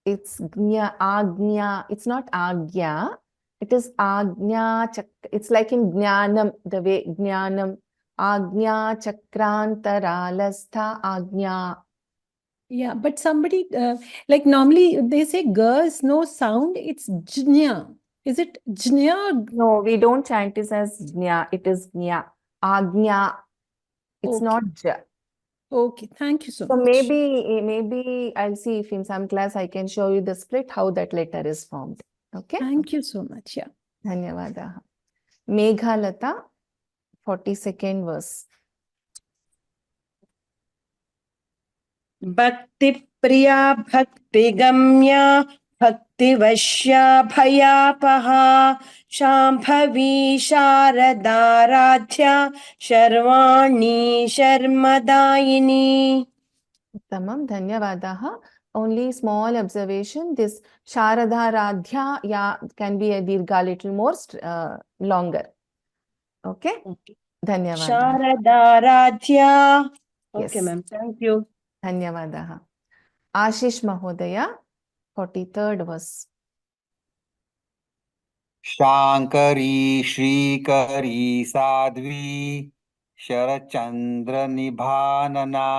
It's Gnya, Agnya. It's not Agya. It is Agnya Chakra. It's like in Jnanam, the way Jnanam. Agnya Chakrantaralastha Agnya. Yeah, but somebody, like normally they say Ga is no sound, it's Jnya. Is it Jnya or No, we don't chant this as Jnya. It is Gnya. Agnya. It's Okay. not Ja. Okay, thank you so So much. maybe I'll see if in some class I can show you the split, how that letter is formed. Okay? Thank you so much. Yeah. Dhanyavadaha. Meghalata, 42nd verse. भक्ति प्रिया भक्ति गम्या भक्ति वश्या भयापहा शाम्भवी शारदाराध्या Sharvani शर्मदायिनी. Tamam, dhanyavadaha. Only small observation. This Sharada Radhya, yeah, can be a dirgha little more longer. Okay? Dhanyavadaha. शारदाराध्या. Yes. Okay, ma'am. Thank you. Dhanyavadaha. Ashish Mahodaya, 43rd verse. Shankari श्रीकरी साध्वी Sharatchandra निभानना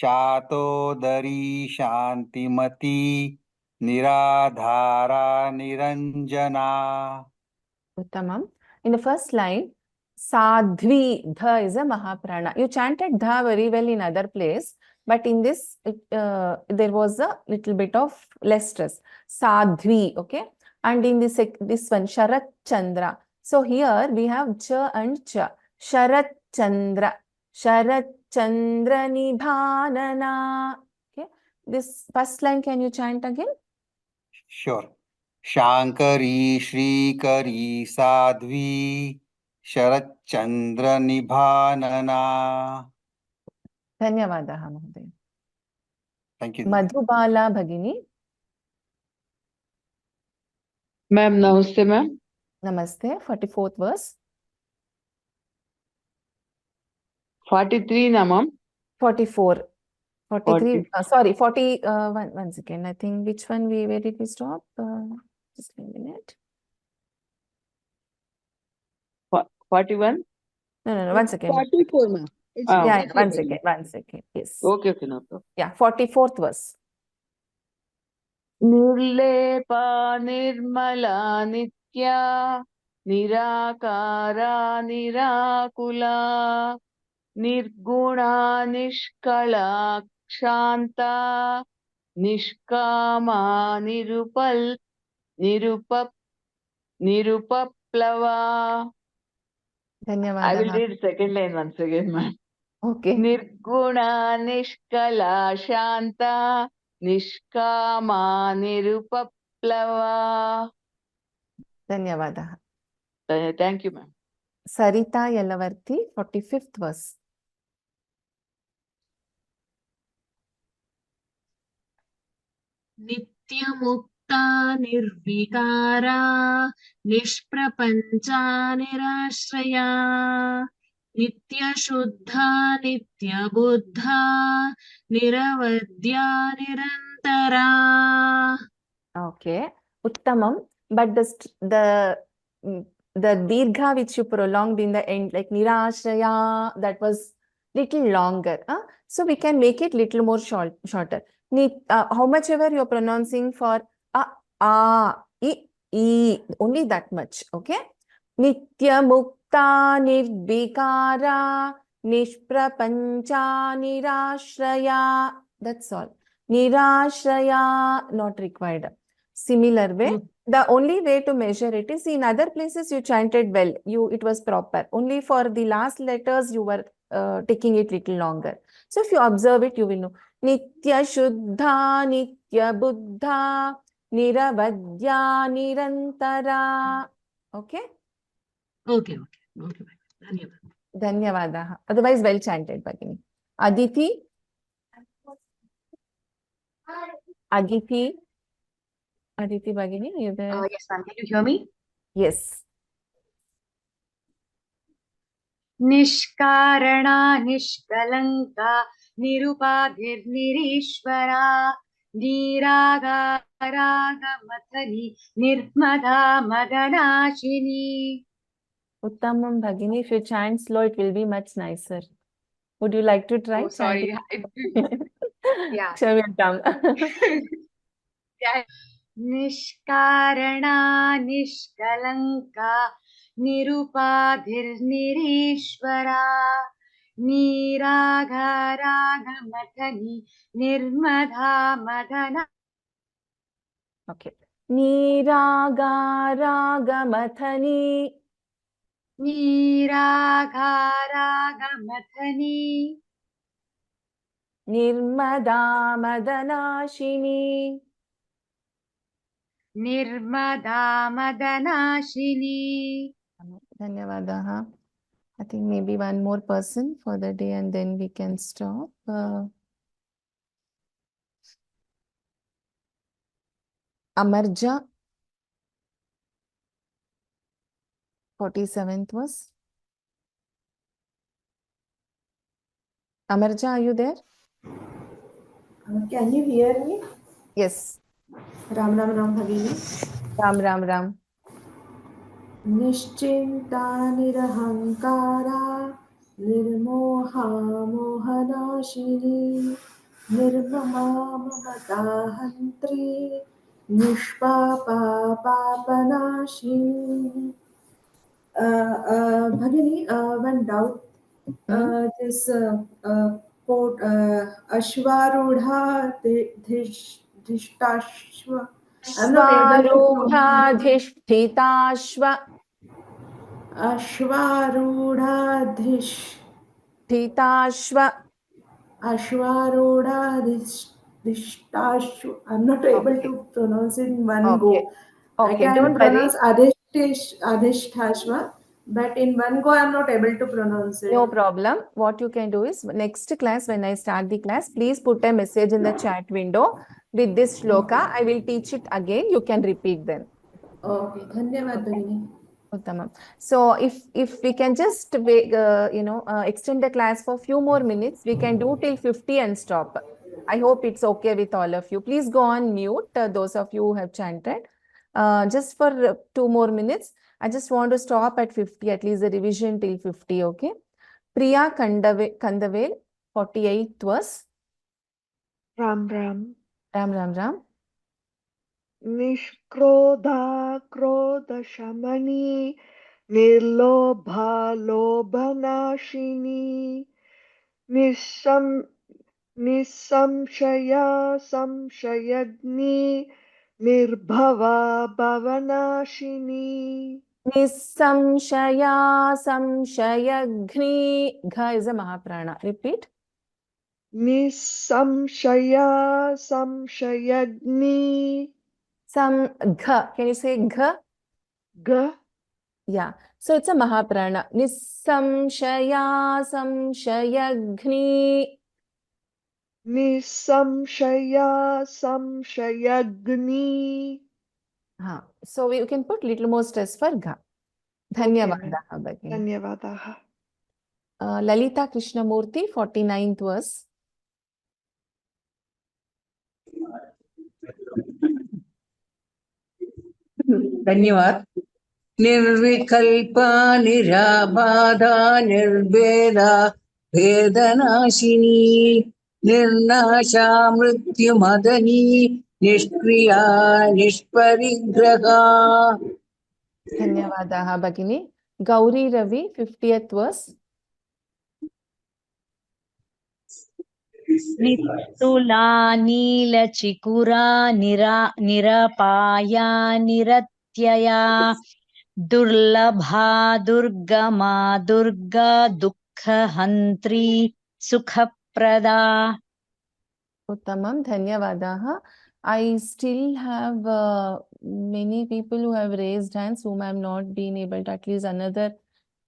शातोदरी शांतिमती निराधारा Niranjana. Uttamam. In the first line, Sadhvi, dha is a Mahaprana. You chanted dha very well in other place, but in this, there was a little bit of less stress. Sadhvi, okay? And in this one, Sharat Chandra. So here we have cha and cha. Sharat Chandra. Sharat Chandra Nibhanana. Okay? This first line, can you chant again? Sure. Shankari श्रीकरी साध्वी Sharachchandra निभानना. Dhanyavadaha, Mahoday. Thank you. Madhubala Bhagini. Ma'am, namaste, ma'am. Namaste. 44th verse. 43 na, ma'am. 44. 43. 40. Sorry, 40. One second. I think which one where did we stop? Just a minute. 41? No. 1 second. 44, ma'am. Yeah, 1 second. 1 second. Yes. Okay, no problem. Yeah, 44th verse. Nirlepa nirmala nitya nirakara nirakula nirguna nishkala kshanta nishkama nirupaplava. I will Dhanyavadaha. read second line once again, ma'am. Okay. Nirguna nishkala shanta nishkama nirupaplava. Dhanyavadaha. Thank you, ma'am. Sarita Yalavarthi, 45th verse. नित्यमुक्ता निर्विकारा निष्प्रपञ्चा निराश्रया नित्यशुद्धा नित्यबुद्धा निरवद्या निरन्तरा. Okay. Uttamam. But the dirgha which you prolonged in the end, like nirashraya, that was little longer. So we can make it little more shorter. How much ever you're pronouncing for I, only that much. Okay? Nitya mukta nirvikara nishprapancha nirashraya. That's all. Nirashraya, not required. similar way. The only way to measure it is in other places you chanted well. It was proper. Only for the last letters you were taking it little longer. So if you observe it, you will know. Nitya Shuddha, Nitya Buddha, Niravadya, Nirantara. Okay? Okay. Dhanyavad. Dhanyavadaha. Otherwise, well chanted, Bhagini. Aditi? Aditi Bhagini, are you there? Yes, ma'am. Can you hear me? Yes. Nishkarana Nishkalanka Nirupadhirnirishvara Niraga Raga Mathani Nirmada Madanashini. Uttamam Bhagini, if you chant slow, it will be much nicer. Would you like to try? Oh, sorry. Yeah. Kshamyatam. Yeah. Nishkarana Nishkalanka Nirupadhirnirishvara Niraga Raga Mathani Nirmada Madana. Okay. Niraga Raga Mathani. Niraga Raga Mathani Nirmada Madanashini. Nirmada Madanashini. Dhanyavadaha. I think maybe one more person for the day and then we can stop. Amarja. 47th was. Amarja, are you there? Can you hear me? Yes. Ram Bhagini. Ram. Nischinta nirahankara nirmoha mohanashini nirmama mamatahantri nishpapa papanashini. Bhagini, one doubt. This quote, Ashvarudha Dhishtashva. I'm not able to Ashvarudha Dhishtitashva. Ashvarudha Dhitashva. Ashvarudha Dhishtashva. I'm not able to pronounce it in one go. I can don't pronounce Adhishtashva, but in one go I'm not able to pronounce it. No problem. What you can do is next class, when I start the class, please put a message in the chat window with this shloka. I will teach it again. You can repeat them. Okay. Dhanyavad Bhagini. Uttamam. So if we can just extend the class for a few more minutes, we can do till 50 and stop. I hope it's okay with all of you. Please go on mute, those of you who have chanted. Just for 2 more minutes. I just want to stop at 50, at least the revision till 50, okay? Priya Kandavel, 48th verse. Ram. Nishkrodha Krodha Shamani Nirlobha Lobhanashini Nisamshaya Samshayagni Nirbhava Bhavanashini. Nisamshaya Samshayagni. Gha is a Mahaprana. Repeat. Nisamshaya Samshayagni. Gha. Can you say gha? Gha. Yeah. So it's a Mahaprana. Nisamshaya Samshayagni. Nisamshaya Samshayagni. So you can put little more stress for Gha. Dhanyavadaha. Okay, Dhanyavadaha. Lalita Krishnamurti, 49th verse. धन्यवाद. निर्विकल्पा निराबाधा निर्भेदा भेदनाशिनी निर्नाशा मृत्युमदनी निष्क्रिया निष्परिग्रहा. Dhanyavadaha Bhagini. Gauri Ravi, 50th verse. निस्तुला नीलचिकुरा निरपाया निरत्यया दुर्लभा दुर्गमा Durga दुःखहन्त्री सुखप्रदा. Uttamam, Dhanyavadaha. I still have many people who have raised hands whom I have not been able to, at least another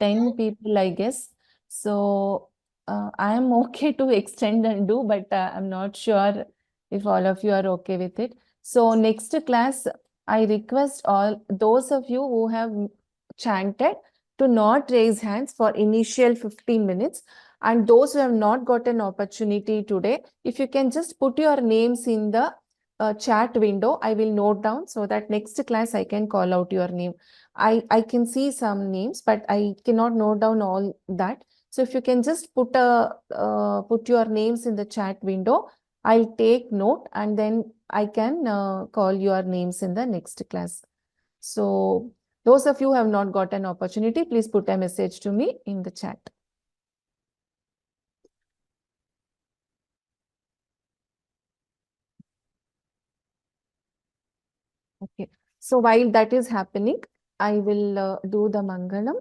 10 people, I guess. So I am okay to extend and do, but I'm not sure if all of you are okay with it. So next class, I request all those of you who have chanted to not raise hands for initial 15 minutes. And those who have not got an opportunity today, if you can just put your names in the chat window, I will note down so that next class I can call out your name. I can see some names, but I cannot note down all that. So if you can just put your names in the chat window, I'll take note and then I can call your names in the next class. So those of you who have not got an opportunity, please put a message to me in the chat. Okay, so while that is happening, I will do the Mangalam.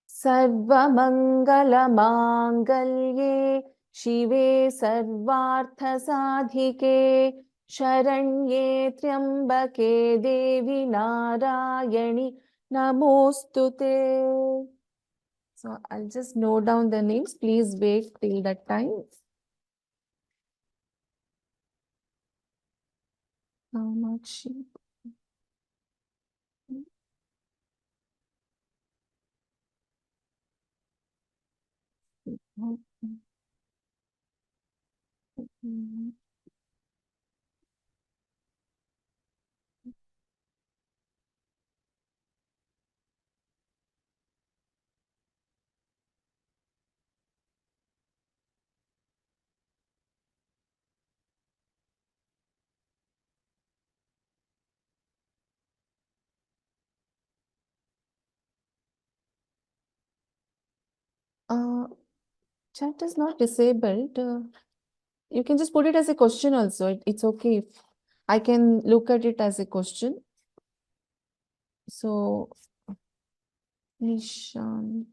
Sarva Mangala Mangalye Shive Sarvartha Sadhike Sharanye Triambake Devi Narayani Namostute. So I'll just note down the names. Please wait till that time. How much? Chat is not disabled. You can just put it as a question also. It's okay if I can look at it as a question. So, Nishan.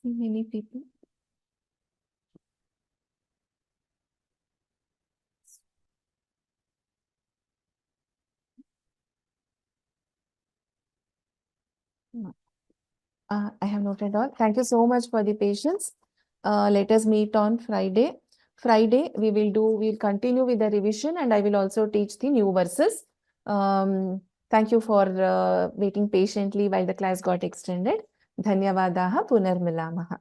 Many people. I have noted all. Thank you so much for the patience. Let us meet on Friday. Friday, we'll continue with the revision and I will also teach the new verses. Thank you for waiting patiently while the class got extended. Dhanyavadaha Punarmilamaha.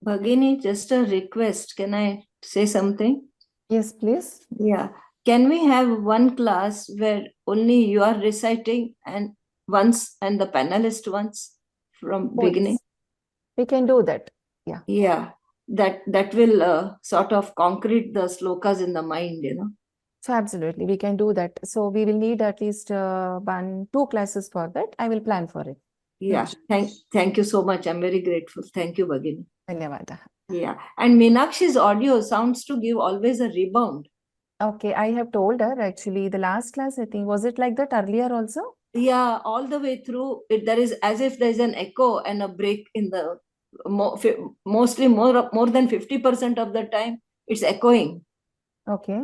Bhagini, just a request. Can I say something? Yes, please. Yeah. Can we have one class where only you are reciting and once and the panelist once from beginning? Yes. We can do that. Yeah. Yeah. That will sort of concrete the slokas in the mind, So absolutely, we can do that. So we will need at least 2 classes for that. I will plan for it. Yeah. Thank you so much. I'm very grateful. Thank you, Bhagini. Dhanyavada. Yeah. And Meenakshi's audio sounds to give always a rebound. Okay, I have told her actually the last class, I think, was it like that earlier also? Yeah, all the way through, there is as if there's an echo and a break in the mostly more than 50% of the time it's echoing. Okay.